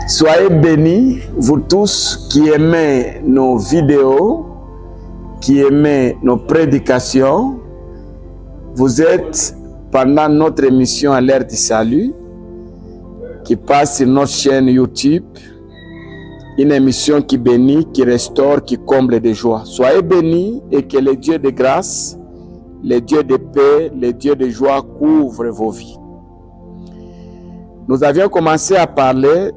Soyez bénis, vous tous qui aimez nos vidéos, qui aimez nos prédications. Vous êtes pendant notre émission à l'heure du salut, qui passe sur notre chaîne YouTube, une émission qui bénit, qui restaure, qui comble de joie. Soyez bénis et que le Dieu de grâce, le Dieu de paix, le Dieu de joie couvre vos vies. Nous avions commencé à parler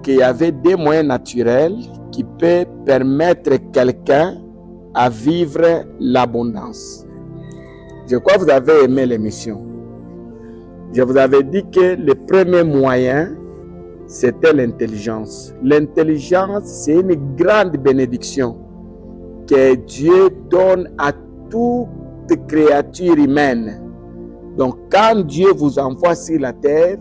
qu'il y avait des moyens naturels qui peuvent permettre quelqu'un à vivre l'abondance. Je crois que vous avez aimé l'émission. Je vous avais dit que le premier moyen, c'était l'intelligence. L'intelligence, c'est une grande bénédiction que Dieu donne à toute créature humaine. Donc, quand Dieu vous envoie sur la terre,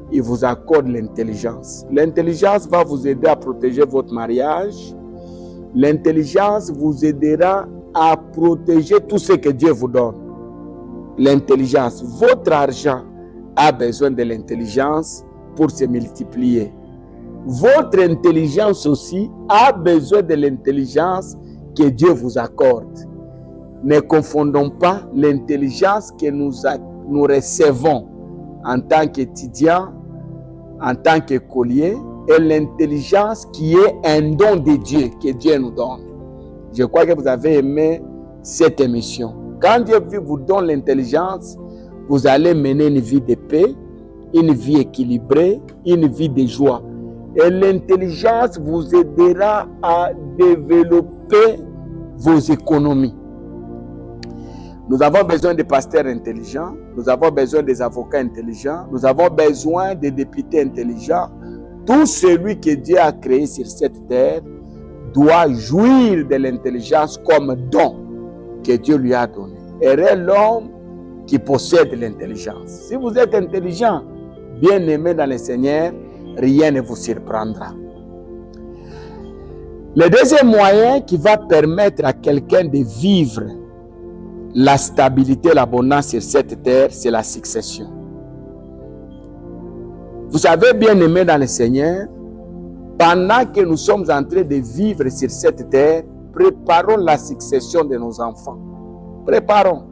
il vous accorde l'intelligence. L'intelligence va vous aider à protéger votre mariage. L'intelligence vous aidera à protéger tout ce que Dieu vous donne. L'intelligence, votre argent a besoin de l'intelligence pour se multiplier. Votre intelligence aussi a besoin de l'intelligence que Dieu vous accorde. Ne confondons pas l'intelligence que nous recevons en tant qu'étudiants, en tant qu'écoliers, et l'intelligence qui est un don de Dieu, que Dieu nous donne. Je crois que vous avez aimé cette émission. Quand Dieu vous donne l'intelligence, vous allez mener une vie de paix, une vie équilibrée, une vie de joie. Et l'intelligence vous aidera à développer vos économies. Nous avons besoin de pasteurs intelligents, nous avons besoin des avocats intelligents, nous avons besoin des députés intelligents. Tout celui que Dieu a créé sur cette terre doit jouir de l'intelligence comme don que Dieu lui a donné. Heureux l'homme qui possède l'intelligence. Si vous êtes intelligent, bien aimé dans le Seigneur, rien ne vous surprendra. Le deuxième moyen qui va permettre à quelqu'un de vivre la stabilité, l'abondance sur cette terre, c'est la succession. Vous savez, bien aimé dans le Seigneur, pendant que nous sommes en train de vivre sur cette terre, préparons la succession de nos enfants. Préparons.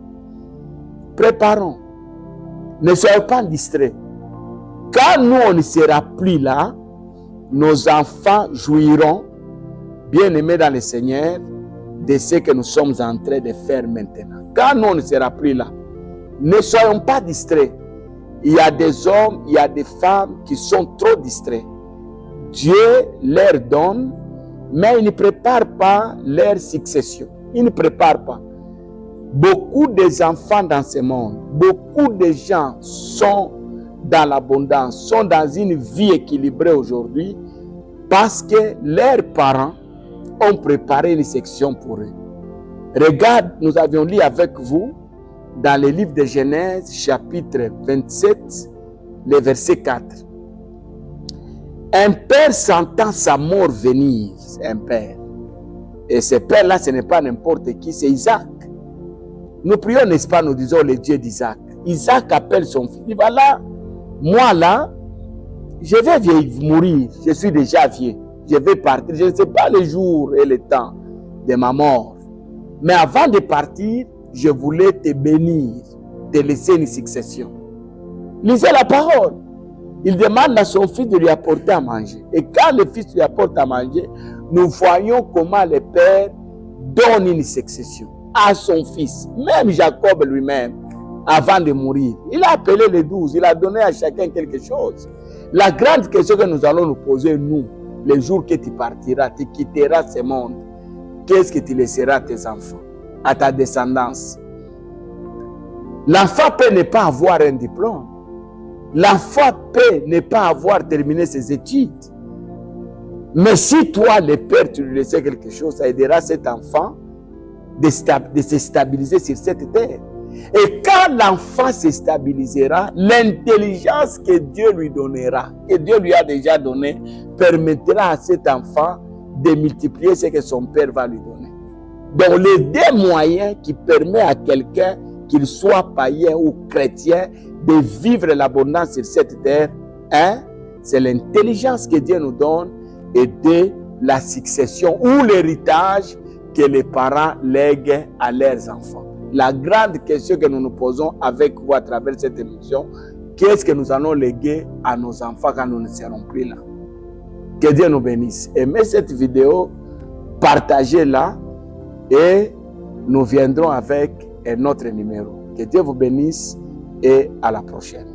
Ne soyez pas distraits. Quand nous, on ne sera plus là, nos enfants jouiront, bien aimés dans le Seigneur, de ce que nous sommes en train de faire maintenant. Quand nous, on ne sera plus là, ne soyons pas distraits. Il y a des hommes, il y a des femmes qui sont trop distraits. Dieu leur donne, mais il ne prépare pas leur succession. Il ne prépare pas. Beaucoup d'enfants dans ce monde, beaucoup de gens sont dans l'abondance, sont dans une vie équilibrée aujourd'hui parce que leurs parents ont préparé une section pour eux. Regarde, nous avions lu avec vous dans le livre de Genèse, chapitre 27, le verset 4. Un père sentant sa mort venir, c'est un père. Et ce père-là, ce n'est pas n'importe qui, c'est Isaac. Nous prions, n'est-ce pas, nous disons le Dieu d'Isaac. Isaac appelle son fils. Il dit, voilà, moi là, je vais mourir, je suis déjà vieux. Je vais partir, je ne sais pas le jour et le temps de ma mort. Mais avant de partir, je voulais te bénir, te laisser une succession. Lisez la parole. Il demande à son fils de lui apporter à manger. Et quand le fils lui apporte à manger, nous voyons comment le père donne une succession à son fils. Même Jacob lui-même, avant de mourir, il a appelé les 12, il a donné à chacun quelque chose. La grande question que nous allons nous poser, nous, le jour que tu partiras, tu quitteras ce monde, qu'est-ce que tu laisseras à tes enfants, à ta descendance? L'enfant peut ne pas avoir un diplôme. L'enfant peut ne pas avoir terminé ses études. Mais si toi, le père, tu lui laissais quelque chose, ça aidera cet enfant de se stabiliser sur cette terre. Et quand l'enfant se stabilisera, l'intelligence que Dieu lui donnera, que Dieu lui a déjà donné, permettra à cet enfant de multiplier ce que son père va lui donner. Donc les deux moyens qui permettent à quelqu'un, qu'il soit païen ou chrétien, de vivre l'abondance sur cette terre, c'est l'intelligence que Dieu nous donne et de la succession ou l'héritage que les parents lèguent à leurs enfants. La grande question que nous nous posons avec vous à travers cette émission, qu'est-ce que nous allons léguer à nos enfants quand nous ne serons plus là? Que Dieu nous bénisse. Aimez cette vidéo, partagez-la et nous viendrons avec un autre numéro. Que Dieu vous bénisse et à la prochaine.